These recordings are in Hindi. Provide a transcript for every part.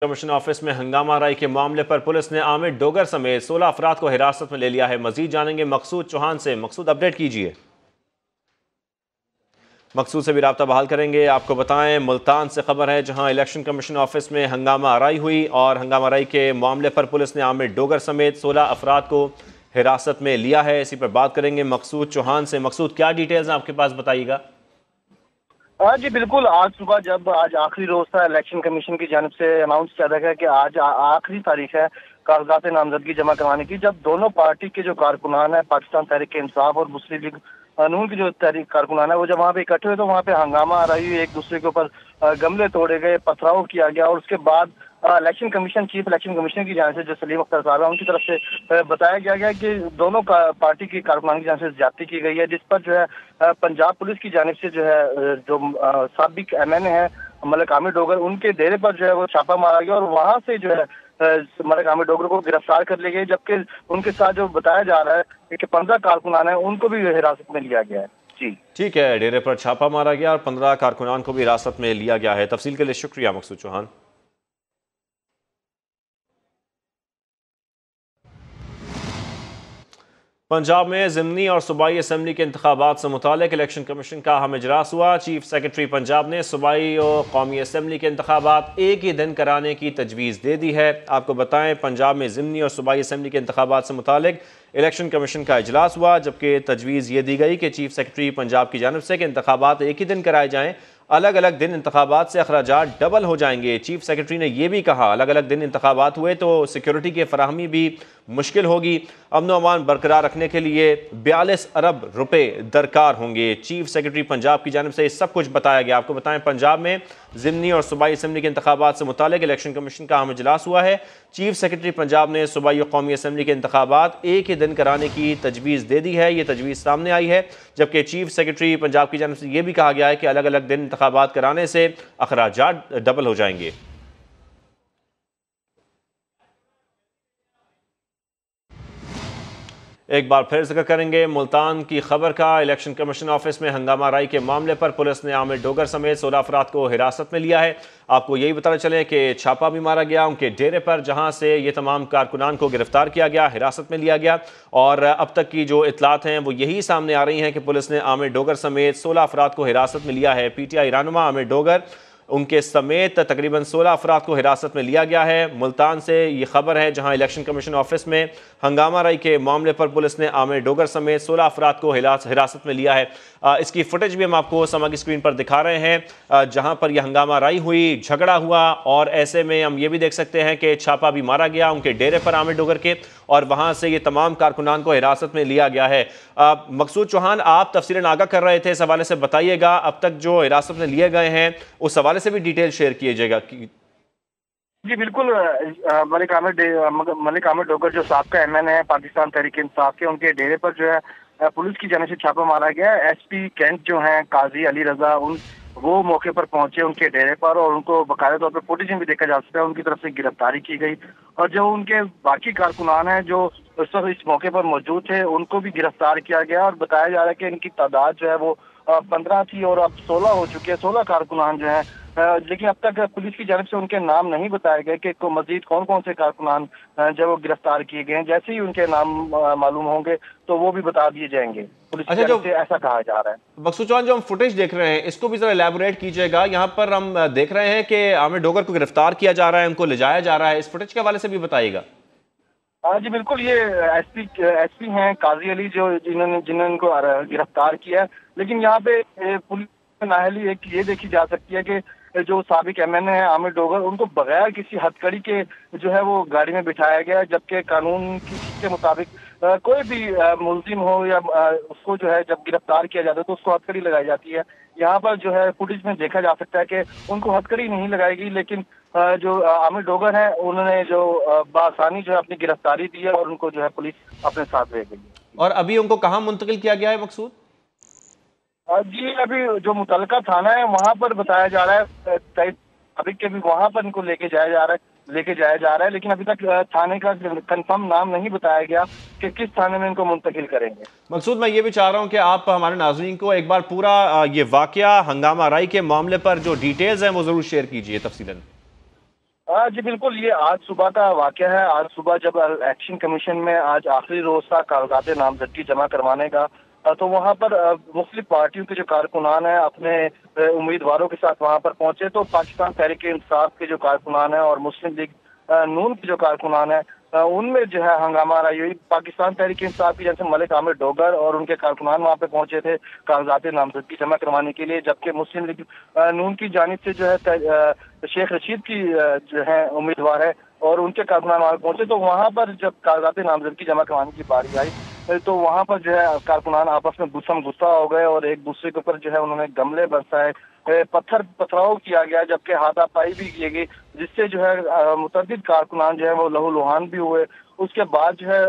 कमीशन ऑफिस में हंगामा आराई के मामले पर पुलिस ने आमिर डोगर समेत 16 अफराद को हिरासत में ले लिया है। मजीद जानेंगे मकसूद चौहान से। मकसूद, अपडेट कीजिए। मकसूद से भी राब्ता बहाल करेंगे। आपको बताएं, मुल्तान से खबर है जहां इलेक्शन कमीशन ऑफिस में हंगामा आराई हुई और हंगामा आराई के मामले पर पुलिस ने आमिर डोगर समेत 16 अफराद को हिरासत में लिया है। इसी पर बात करेंगे मकसूद चौहान से। मकसूद, क्या डिटेल्स हैं आपके पास, बताइएगा। जी बिल्कुल, आज सुबह जब आज आखिरी रोज था, इलेक्शन कमीशन की जानिब से अनाउंस किया गया कि आज आखिरी तारीख है कागजात नामजदगी जमा करवाने की। जब दोनों पार्टी के जो कारकुनान है, पाकिस्तान तहरीक इंसाफ और मुस्लिम लीग नून की जो तहरीक कारकुनान है, वो जब वहाँ पे इकट्ठे हुए तो वहाँ पे हंगामा आ रही हुई, एक दूसरे के ऊपर गमले तोड़े गए, पथराव किया गया। और उसके बाद election commission chief election commissioner की जानिब से जो सलीम अख्तर साहब है, उनकी तरफ से बताया गया कि दोनों पार्टी की कारकुनान की जानिब से ज्यादती की गई है, जिस पर जो है पंजाब पुलिस की जानिब से जो है जो साबिक MNA है मलिक आमिर डोगर, उनके डेरे पर जो है वो छापा मारा गया और वहां से जो है मलिक आमिर डोगर को गिरफ्तार कर लिया गया। जबकि उनके साथ जो बताया जा रहा है कि 15 कारकुनान है, उनको भी हिरासत में लिया गया है। जी ठीक है, डेरे पर छापा मारा गया और 15 कारकुनान को भी हिरासत में लिया गया है। तफसील के लिए शुक्रिया मकसूद चौहान। पंजाब में ज़िमनी और सूबाई असम्बली के इंतखाबात से मुतालिक इलेक्शन कमीशन का अहम इजलास हुआ। चीफ सेक्रेटरी पंजाब ने सूबाई और कौमी असम्बली के इंतखाबात एक ही दिन कराने की तजवीज़ दे दी है। आपको बताएं, पंजाब में ज़िमनी और सूबाई असम्बली के इंतखाबात से मुतालिक इलेक्शन कमीशन का इजलास हुआ, जबकि तजवीज़ ये दी गई कि चीफ सेक्रेटरी पंजाब की जानिब से कि इंतखाबात एक ही दिन कराए जाएँ। अलग अलग दिन इंतखाबात से अखराजात डबल हो जाएंगे। चीफ सेक्रेटरी ने यह भी कहा, अलग अलग दिन इंतखाबात हुए तो सिक्योरिटी की फराहमी भी मुश्किल होगी। अमन अमान बरकरार रखने के लिए 42 अरब रुपए दरकार होंगे। चीफ सेक्रेटरी पंजाब की जानिब से सब कुछ बताया गया। आपको बताएं, पंजाब में ज़िमनी और सूबाई असम्बली के इंतखाबात से मुतालिक इलेक्शन कमीशन का अहम इजलास हुआ है। चीफ सेक्रेटरी पंजाब ने सूबाई और कौमी असम्बली के इंतखाबात एक ही दिन कराने की तजवीज़ दे दी है। ये तजवीज़ सामने आई है, जबकि चीफ सेक्रेटरी पंजाब की जानिब से यह भी कहा गया है कि अलग अलग दिन इंतखाबात कराने से अखराजात डबल हो जाएंगे। एक बार फिर जिक्र करेंगे मुल्तान की खबर का। इलेक्शन कमीशन ऑफिस में हंगामा आराई के मामले पर पुलिस ने आमिर डोगर समेत 16 अफराद को हिरासत में लिया है। आपको यही बताना चले कि छापा भी मारा गया उनके डेरे पर, जहां से ये तमाम कारकुनान को गिरफ्तार किया गया, हिरासत में लिया गया। और अब तक की जो इतलात हैं वो यही सामने आ रही हैं कि पुलिस ने आमिर डोगर समेत 16 अफराद को हिरासत में लिया है। PTI रहनुमा आमिर डोगर, उनके समेत तकरीबन 16 अफराद को हिरासत में लिया गया है। मुल्तान से ये खबर है जहां इलेक्शन कमीशन ऑफिस में हंगामा आराई के मामले पर पुलिस ने आमिर डोगर समेत 16 अफराद को हिरासत में लिया है। इसकी फुटेज भी हम आपको समा की स्क्रीन पर दिखा रहे हैं, जहां पर यह हंगामा आराई हुई, झगड़ा हुआ और ऐसे में हम ये भी देख सकते हैं कि छापा भी मारा गया उनके डेरे पर आमिर डोगर के, और वहां से ये तमाम कारकुनान को हिरासत में लिया गया है। मकसूद चौहान, आप तफसीलन आगाह कर रहे थे, इस हवाले से बताइएगा अब तक जो हिरासत में लिए गए हैं उस हवाले से भी डिटेल शेयर कीजिएगा। जी बिल्कुल, मलिक आमिर डोगर जो साबका MNA है पाकिस्तान तहरीक इंसाफ के, उनके डेरे पर जो है पुलिस की जानिब से छापा मारा गया। SP कैंट जो है काजी अली रजा, वो मौके पर पहुंचे उनके डेरे पर और उनको बाकायदा तौर पर फुटेज में भी देखा जा सकता है, उनकी तरफ से गिरफ्तारी की गई। और जो उनके बाकी कारकुनान हैं जो उस वक्त इस मौके पर मौजूद थे, उनको भी गिरफ्तार किया गया। और बताया जा रहा है कि इनकी तादाद जो है वो 15 थी और अब 16 हो चुकी है, 16 कारकुनान जो है। लेकिन अब तक पुलिस की जानिब से उनके नाम नहीं बताए गए कि मजीद कौन कौन से कारकुनान जो वो गिरफ्तार किए गए हैं। जैसे ही उनके नाम मालूम होंगे तो वो भी बता दिए जाएंगे। पुलिस की जानिब से ऐसा कहा जा रहा है। मकसूद चौहान, जो हम फुटेज देख रहे हैं इसको भी जरा एलैबोरेट कीजिएगा। यहाँ पर हम देख रहे हैं कि आमिर डोगर को गिरफ्तार किया जा रहा है, उनको ले जाया जा रहा है, इस फुटेज के हवाले से भी बताइएगा। जी बिल्कुल, ये SP हैं काजी अली जो जिन्होंने इनको गिरफ्तार किया है। लेकिन यहाँ पे पुलिस नाहली एक ये देखी जा सकती है कि जो साबिक MNA है आमिर डोगर, उनको बगैर किसी हथकड़ी के जो है वो गाड़ी में बिठाया गया, जबकि कानून के मुताबिक कोई भी मुल्जिम हो या उसको जो है जब गिरफ्तार किया जाता है तो उसको हथकड़ी लगाई जाती है। यहाँ पर जो है फुटेज में देखा जा सकता है कि उनको हथकड़ी नहीं लगाएगी, लेकिन जो आमिर डोगर है उन्होंने जो बआसानी जो है अपनी गिरफ्तारी दी है और उनको जो है पुलिस अपने साथ ले गई है। और अभी उनको कहाँ मुंतकिल किया गया है मकसूद? जी अभी जो मुतलका थाना है वहाँ पर बताया जा रहा है, अभी के भी वहाँ पर इनको लेके जाया जा रहा है, लेकिन अभी तक थाने का कंफर्म नाम नहीं बताया गया कि किस थाने में इनको मुंतकिल करेंगे। मकसूद, मैं ये भी चाह रहा हूँ कि आप हमारे नाज़रीन को एक बार पूरा ये वाकया हंगामा आराई के मामले पर जो डिटेल्स हैं वो जरूर शेयर कीजिए तफसीलन। जी बिल्कुल, ये आज सुबह का वाकया है। आज सुबह जब इलेक्शन कमीशन में आज आखिरी रोज था कागजात नामजदगी जमा करवाने का, तो वहां पर मुख्तलिफ पार्टियों के जो कारकुनान हैं अपने उम्मीदवारों के साथ वहां पर पहुंचे। तो पाकिस्तान तहरीक इंसाफ के जो कारकुनान हैं और मुस्लिम लीग नून के जो कारकुनान हैं, उनमें जो है हंगामा रही हुई। पाकिस्तान तहरीक इंसाफ की जैसे मलिक आमिर डोगर और उनके कारकुनान वहां पे पहुंचे थे कागजात नामजदगी जमा करवाने के लिए, जबकि मुस्लिम लीग नून की जानिब से जो है शेख रशीद की जो है उम्मीदवार है और उनके कारकुनान वहां पहुंचे। तो वहां पर जब कागजात नामजदगी जमा करवाने की बारी आई, तो वहां पर जो है कारकुनान आपस में गुस्सा हो गए और एक दूसरे के ऊपर जो है उन्होंने गमले बरसाए, पत्थर पथराव किया गया, जबकि हाथापाई भी की गई, जिससे जो है मुतअद्दिद कारकुनान जो है वो लहूलुहान भी हुए। उसके बाद जो है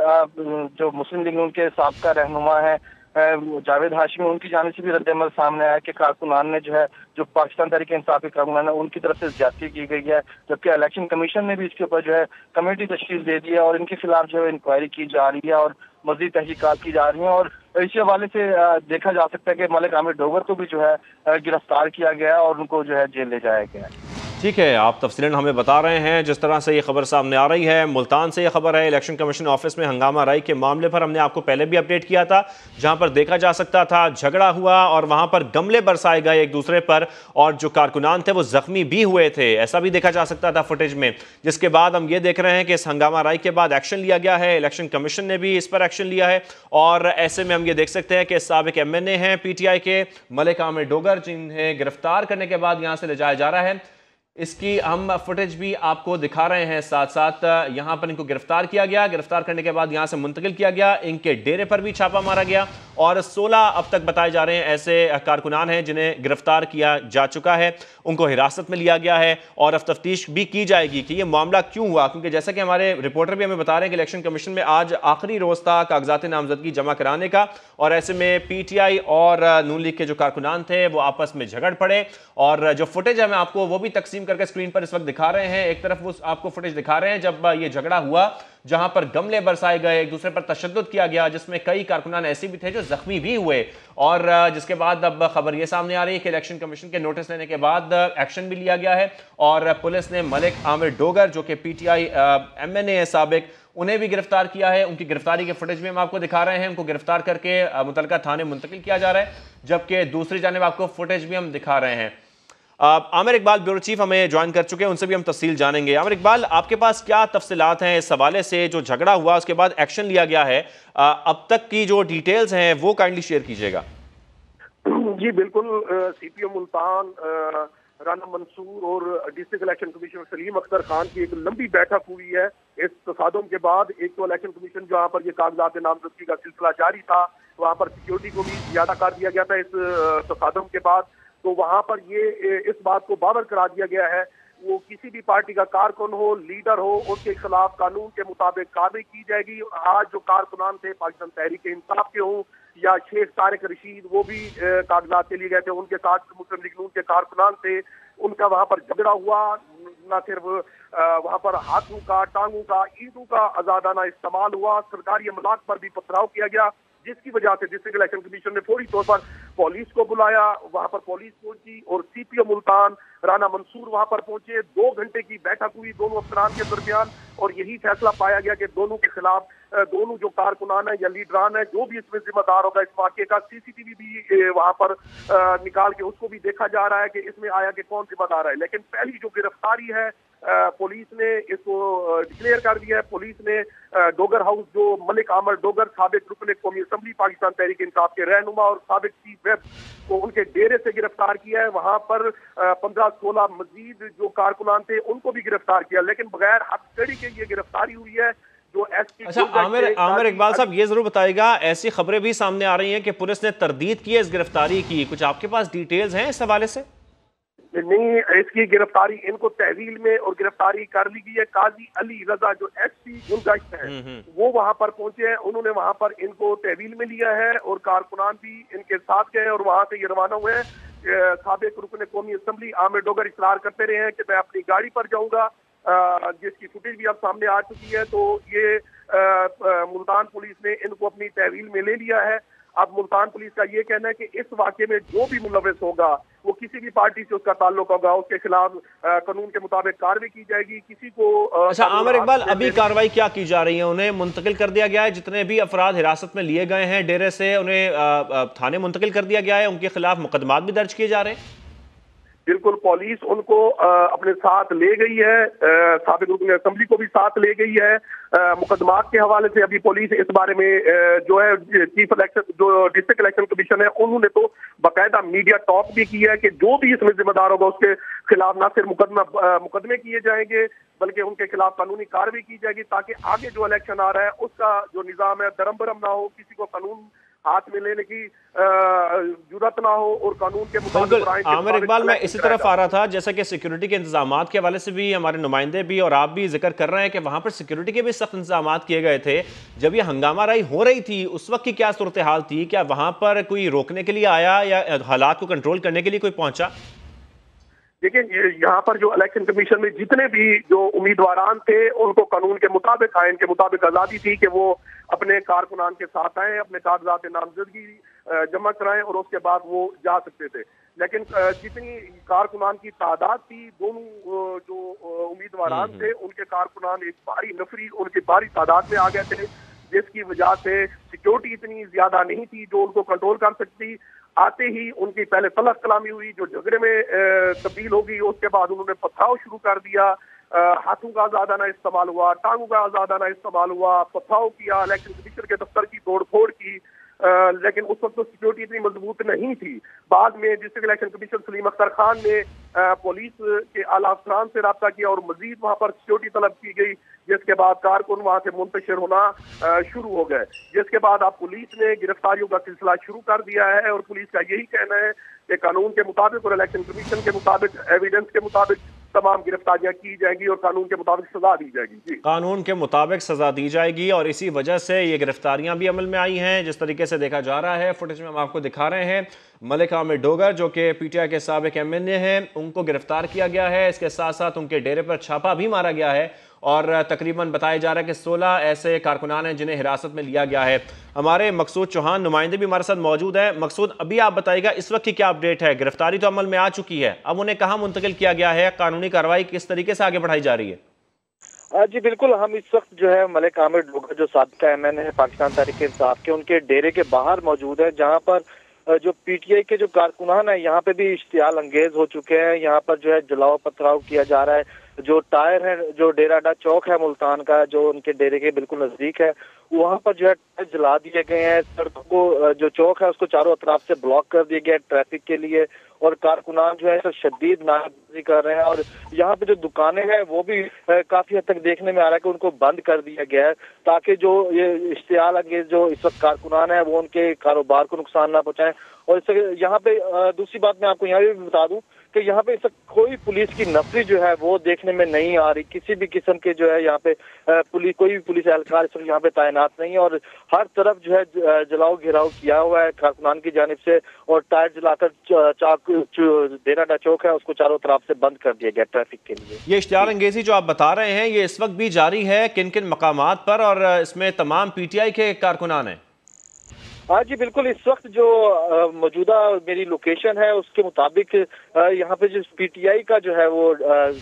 जो मुस्लिम लीग उनके साबका रहनुमा है जावेद हाशमी, उनकी जानिब से भी रद्द-ए-अमल सामने आया कि कारकुनान ने जो है जो पाकिस्तान तहरीक इंसाफ के कारकुनान है उनकी तरफ से ज्यादती की गई है। जबकि इलेक्शन कमीशन ने भी इसके ऊपर जो है कमेटी तश्कील दे दी है और इनके खिलाफ जो है इंक्वायरी की जा रही है और मजीद तहकीकात की जा रही है। और इसी हवाले से देखा जा सकता है कि मलिक आमिर डोगर को भी जो है गिरफ्तार किया गया है और उनको जो है जेल ले जाया गया है। ठीक है, आप तफसीलन हमें बता रहे हैं। जिस तरह से ये खबर सामने आ रही है, मुल्तान से ये खबर है, इलेक्शन कमीशन ऑफिस में हंगामा राई के मामले पर हमने आपको पहले भी अपडेट किया था, जहां पर देखा जा सकता था झगड़ा हुआ और वहां पर गमले बरसाए गए एक दूसरे पर और जो कारकुनान थे वो जख्मी भी हुए थे, ऐसा भी देखा जा सकता था फुटेज में। जिसके बाद हम ये देख रहे हैं कि इस हंगामा राई के बाद एक्शन लिया गया है, इलेक्शन कमीशन ने भी इस पर एक्शन लिया है और ऐसे में हम ये देख सकते हैं कि साबिक MNA हैं PTI के मलिक आमिर डोगर, जिन्हें गिरफ्तार करने के बाद यहां से ले जाया जा रहा है। इसकी हम फुटेज भी आपको दिखा रहे हैं, साथ साथ यहां पर इनको गिरफ्तार किया गया, गिरफ्तार करने के बाद यहां से मुंतकिल किया गया, इनके डेरे पर भी छापा मारा गया और 16 अब तक बताए जा रहे हैं ऐसे कारकुनान हैं जिन्हें गिरफ्तार किया जा चुका है, उनको हिरासत में लिया गया है और अब तफ्तीश भी की जाएगी कि यह मामला क्यों हुआ। क्योंकि जैसा कि हमारे रिपोर्टर भी हमें बता रहे हैं कि इलेक्शन कमीशन में आज आखिरी रोज था कागजात नामजदगी जमा कराने का और ऐसे में PTI और नून लीग के जो कारकुनान थे वो आपस में झगड़ पड़े और जो फुटेज है मैं आपको वो भी तकसीम करके स्क्रीन पर इस वक्त दिखा रहे हैं। एक तरफ वो आपको फुटेज दिखा रहे हैं जब ये झगड़ा हुआ, जहां पर गमले बरसाए गए, एक दूसरे पर तशद्दुद किया गया, जिसमें कई कारकुनान ऐसे भी थे जो जख्मी भी हुए और जिसके बाद अब खबर यह सामने आ रही है कि इलेक्शन कमीशन के नोटिस लेने के बाद एक्शन भी लिया गया है और पुलिस ने मलिक आमिर डोगर जो कि PTI MNA है साबिक, उन्हें भी गिरफ्तार किया है। उनकी गिरफ्तारी के फुटेज में हम आपको दिखा रहे हैं, उनको गिरफ्तार करके मुतलका थाने मुंतकिल किया जा रहा है, जबकि दूसरी जानिब आपको फुटेज भी हम दिखा रहे हैं। आमिर इकबाल ब्यूरो चीफ हमें ज्वाइन कर चुके हैं, उनसे भी हम तफसील जानेंगे। आमिर इकबाल, आपके पास क्या तफसीलात हैं इस हवाले से, जो झगड़ा हुआ उसके बाद एक्शन लिया गया है, अब तक की जो डिटेल्स हैं वो काइंडली शेयर कीजिएगा। जी बिल्कुल, CPO मुल्तान राना मंसूर और district election commissioner Salim Akhtar Khan की एक लंबी बैठक हुई है इस तसादुम के बाद। एक तो इलेक्शन कमीशन जहाँ पर ये कागजात नामजदगी का सिलसिला जारी था, वहाँ पर सिक्योरिटी को भी ज्यादा कर दिया गया था इस तसादुम के बाद। तो वहाँ पर ये इस बात को बावर करा दिया गया है वो किसी भी पार्टी का कारकुन हो, लीडर हो, उसके खिलाफ कानून के मुताबिक कार्रवाई की जाएगी। आज जो कारकुनान थे पाकिस्तान तहरीक इंसाफ के हों या शेख तारिक रशीद, वो भी कागजात के लिए गए थे, उनके साथ मुस्लिम लीग नून के कारकुनान थे, उनका वहां पर झगड़ा हुआ। न सिर्फ वहां पर हाथों का, टांगों का, ईंटों का आजादाना इस्तेमाल हुआ, सरकारी अमलाक पर भी पथराव किया गया, जिसकी वजह से डिस्ट्रिक्ट इलेक्शन कमीशन ने फौरी तौर पर पुलिस को बुलाया। वहां पर पुलिस पहुंची और CPO मुल्तान राना मंसूर वहां पर पहुंचे। 2 घंटे की बैठक हुई दोनों अफसरान के दरमियान और यही फैसला पाया गया कि दोनों के खिलाफ, दोनों जो कारकुनान है या लीडरान है, जो भी इसमें जिम्मेदार होगा इस वाक़े का, CCTV भी वहां पर निकाल के उसको भी देखा जा रहा है कि इसमें आया कि कौन जिम्मेदार है। लेकिन पहली जो गिरफ्तारी है पुलिस ने इसको डिक्लेयर कर दिया है। पुलिस ने डोगर हाउस, जो मलिक आमिर डोगर साबिक रुकन कौमी असम्बली पाकिस्तान तहरीक इंसाफ के रहनुमा और साबिक चीफ वेब को उनके डेरे से गिरफ्तार किया है। वहां पर 15-16 मजीद जो कारकुनान थे उनको भी गिरफ्तार किया, लेकिन बगैर हथकड़ी के ये गिरफ्तारी हुई है। जो अच्छा, आमिर इकबाल साहब ये जरूर बताइएगा, ऐसी खबरें भी सामने आ रही हैं कि पुलिस ने तरदीद की है इस गिरफ्तारी की, कुछ आपके पास डिटेल्स हैं इस हवाले से? नहीं, इसकी गिरफ्तारी, इनको तहवील में और गिरफ्तारी कर ली गई है। काजी अली रजा जो SP गुलगश्त है वो वहां पर पहुंचे हैं, उन्होंने वहां पर इनको तहवील में लिया है और कारकुनान भी इनके साथ गए और वहां से ये रवाना हुए हैं। साबिक रुकन कौमी असम्बली आमिर डोगर इकरार करते रहे हैं कि मैं अपनी गाड़ी पर जाऊंगा, जिसकी फुटेज भी अब सामने आ चुकी है। तो ये मुल्तान पुलिस ने इनको अपनी तहवील में ले लिया है। अब मुल्तान पुलिस का ये कहना है कि इस वाकये में जो भी मुलविस होगा वो किसी भी पार्टी से उसका ताल्लुक होगा, उसके खिलाफ कानून के मुताबिक कार्रवाई की जाएगी। किसी को अच्छा आमिर इकबाल, अभी कार्रवाई क्या की जा रही है? उन्हें मुंतकिल कर दिया गया है? जितने भी अफराद हिरासत में लिए गए हैं डेरे से, उन्हें थाने मुंतकिल कर दिया गया है? उनके खिलाफ मुकदमात भी दर्ज किए जा रहे हैं? बिल्कुल, पुलिस उनको अपने साथ ले गई है, साबिक रुकन असेंबली को भी साथ ले गई है। मुकदमात के हवाले से अभी पुलिस इस बारे में जो है चीफ इलेक्शन जो डिस्ट्रिक्ट इलेक्शन कमीशन है उन्होंने तो बाकायदा मीडिया टॉक भी किया है कि जो भी इसमें जिम्मेदार होगा उसके खिलाफ ना सिर्फ मुकदमे किए जाएंगे बल्कि उनके खिलाफ कानूनी कार्रवाई की जाएगी, ताकि आगे जो इलेक्शन आ रहा है उसका जो निजाम है दरम बरम ना हो, किसी को कानून हाथ में लेने की जुर्रत ना हो और कानून के मुताबिक। आमिर इकबाल, मैं इसी तरफ आ रहा था, जैसा कि सिक्योरिटी के इंतजाम के हवाले से भी हमारे नुमाइंदे भी और आप भी जिक्र कर रहे हैं कि वहां पर सिक्योरिटी के भी सख्त इंतजाम किए गए थे। जब ये हंगामा राई हो रही थी उस वक्त की क्या सूरत हाल थी? क्या वहां पर कोई रोकने के लिए आया या हालात को कंट्रोल करने के लिए कोई पहुंचा? देखिए, यहाँ पर जो इलेक्शन कमीशन में जितने भी जो उम्मीदवारान थे उनको कानून के मुताबिक, आइन के मुताबिक आज़ादी थी कि वो अपने कारकुनान के साथ आए, अपने कागजात नामजदगी जमा कराएं और उसके बाद वो जा सकते थे। लेकिन जितनी कारकुनान की तादाद थी, दोनों जो उम्मीदवारान थे उनके कारकुनान एक भारी नफरी उनकी भारी तादाद में आ गए थे, जिसकी वजह से सिक्योरिटी इतनी ज्यादा नहीं थी जो उनको कंट्रोल कर सकती। आते ही उनकी पहले तलख कलामी हुई जो झगड़े में तब्दील हो गई, उसके बाद उन्होंने पथराव शुरू कर दिया, हाथों का आजादाना इस्तेमाल हुआ, टांगों का आजादाना इस्तेमाल हुआ, पथराव किया, इलेक्शन कमीशन के दफ्तर की तोड़ फोड़ की। लेकिन उस वक्त तो सिक्योरिटी इतनी मजबूत नहीं थी। बाद में district election commission Salim Akhtar Khan ने पुलिस के आला अफसरान से रब्ता किया और मजीद वहां पर सिक्योरिटी तलब की गई, जिसके बाद कारकुन वहां से मुंतशिर होना शुरू हो गए। जिसके बाद अब पुलिस ने गिरफ्तारियों का सिलसिला शुरू कर दिया है और पुलिस का यही कहना है कि कानून के मुताबिक और इलेक्शन कमीशन के मुताबिक, एविडेंस के मुताबिक तमाम गिरफ्तारियां की जाएंगी और कानून के मुताबिक सजा दी जाएगी। जी, कानून के मुताबिक सजा दी जाएगी और इसी वजह से ये गिरफ्तारियां भी अमल में आई हैं। जिस तरीके से देखा जा रहा है, फुटेज में हम आपको दिखा रहे हैं, मलिक आमिर डोगर जो कि पीटीआई के साबिक एमएनए हैं, उनको गिरफ्तार किया गया है। इसके साथ साथ उनके डेरे पर छापा भी मारा गया है और तकरीबन बताया जा रहा है कि 16 ऐसे कारकुनान हैं जिन्हें हिरासत में लिया गया है। हमारे मकसूद चौहान नुमाइंदे भी हमारे साथ मौजूद है। मकसूद, अभी आप बताइएगा इस वक्त की क्या अपडेट है? गिरफ्तारी तो अमल में आ चुकी है, अब उन्हें कहाँ मुंतकिल किया गया है? कानूनी कार्रवाई किस तरीके से आगे बढ़ाई जा रही है? जी बिल्कुल, हम इस वक्त जो है मलिक आमिर डोगर जो साबिक एमएनए है पाकिस्तान तहरीक इंसाफ के, उनके डेरे के बाहर मौजूद है, जहाँ पर जो पीटीआई के जो कारकुनान है यहाँ पे भी इश्तियाल अंगेज हो चुके हैं। यहाँ पर जो है जलाओ पथराव किया जा रहा है। जो टायर है, जो डेरा अड्डा चौक है मुल्तान का, जो उनके डेरे के बिल्कुल नजदीक है, वहाँ पर जो है टायर जला दिए गए हैं। सड़कों को, जो चौक है उसको चारों अतराफ से ब्लॉक कर दिया गया है ट्रैफिक के लिए और कारकुनान जो है सब शदीद नारेबाजी कर रहे हैं। और यहाँ पे जो दुकानें हैं वो भी काफी हद तक देखने में आ रहा है कि उनको बंद कर दिया गया है, ताकि जो ये इश्तियाल अंगेज जो इस वक्त कारकुनान है वो उनके कारोबार को नुकसान ना पहुंचाएं। और इससे यहाँ पे दूसरी बात मैं आपको यहाँ भी बता दूं कि यहाँ पे इस वक्त कोई पुलिस की नफरी जो है वो देखने में नहीं आ रही। किसी भी किस्म के जो है यहाँ पे कोई भी पुलिस एहलकार इस वक्त यहाँ पे तैनात नहीं है और हर तरफ जो है जलाओ घेराव किया हुआ है कारकुनान की जानिब से और टायर जलाकर डेरा अड्डा चौक है उसको चारों तरफ से बंद कर दिया गया ट्रैफिक के लिए। ये इश्तियाल अंगेजी जो आप बता रहे हैं ये इस वक्त भी जारी है किन किन मकामात पर, और इसमें तमाम पीटीआई के कारकुनान हैं? हाँ जी बिल्कुल, इस वक्त जो मौजूदा मेरी लोकेशन है उसके मुताबिक यहाँ पे जो पीटीआई का जो है वो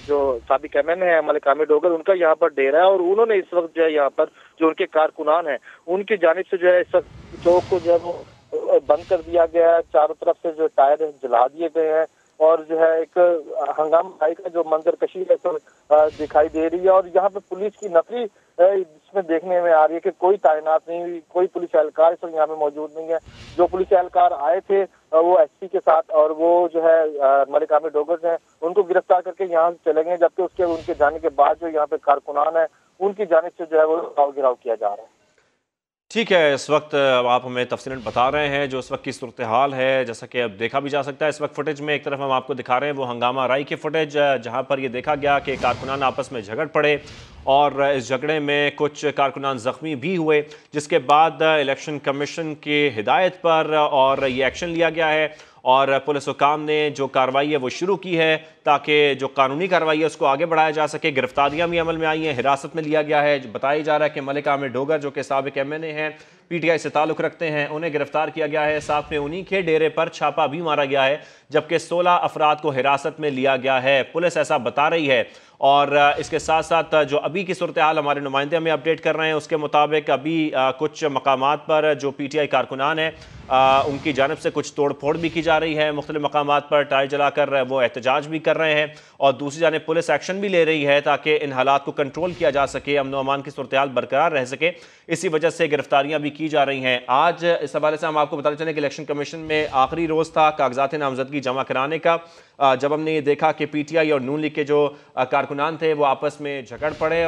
जो साबिक एमएनए है मलिक आमिर डोगर, उनका यहाँ पर डेरा है और उन्होंने इस वक्त जो है यहाँ पर जो उनके कारकुनान हैं उनकी जानिब से जो है इस वक्त चौक को जो है वो बंद कर दिया गया है। चारों तरफ से जो टायर जला दिए गए हैं और जो है एक हंगामा का जो मंजर कशी है तो दिखाई दे रही है। और यहाँ पे पुलिस की नफरी इसमें देखने में आ रही है कि कोई तैनात नहीं हुई, कोई पुलिस एहलकार इस वक्त यहाँ पे मौजूद नहीं है। जो पुलिस एहलकार आए थे वो एसपी के साथ और वो जो है मलिक आमिर डोगर हैं उनको गिरफ्तार करके यहाँ से चले गए, जबकि उनके जाने के बाद जो यहाँ पे कारकुनान है उनकी जानिब से जो है वो घेराव किया जा रहा है। ठीक है, इस वक्त आप हमें तफसीलन बता रहे हैं जो इस वक्त की सूरत हाल है। जैसा कि अब देखा भी जा सकता है इस वक्त फुटेज में, एक तरफ हम आपको दिखा रहे हैं वो हंगामा राई की फुटेज जहां पर ये देखा गया कि कारकुनान आपस में झगड़ पड़े और इस झगड़े में कुछ कारकुनान ज़ख्मी भी हुए, जिसके बाद इलेक्शन कमीशन की हिदायत पर और ये एक्शन लिया गया है और पुलिस हुकाम ने जो कार्रवाई है वो शुरू की है ताकि जो कानूनी कार्रवाई है उसको आगे बढ़ाया जा सके। गिरफ्तारियां भी अमल में आई हैं, हिरासत में लिया गया है। बताया जा रहा है कि मलिक आमिर डोगर जो कि साबिक एमएनए हैं, PTI से ताल्लुक़ रखते हैं, उन्हें गिरफ्तार किया गया है। साथ में उन्हीं के डेरे पर छापा भी मारा गया है, जबकि 16 अफराद को हिरासत में लिया गया है, पुलिस ऐसा बता रही है। और इसके साथ साथ जो अभी की सूरत हाल हमारे नुमाइंदे हमें अपडेट कर रहे हैं, उसके मुताबिक अभी कुछ मकामात पर जो PTI कारकुनान है उनकी जानब से कुछ तोड़ फोड़ भी की जा रही है। मुख्तलिफ मकामात पर टायर जलाकर वो एहतजाज भी कर रहे हैं और दूसरी जानिब पुलिस एक्शन भी ले रही है ताकि इन हालात को कंट्रोल किया जा सके, अमन व अमान की सूरत हाल बरकरार रह सके। इसी वजह से गिरफ्तारियां भी की जा रही हैं। आज इस हवाले से हम आपको बताते चलें कि इलेक्शन कमीशन में आखिरी रोज़ था कागजात नामजदगी जमा कराने का, जब हमने ये देखा कि PTI और नून लीग के जो कारकुनान थे वो आपस में झगड़ पड़े।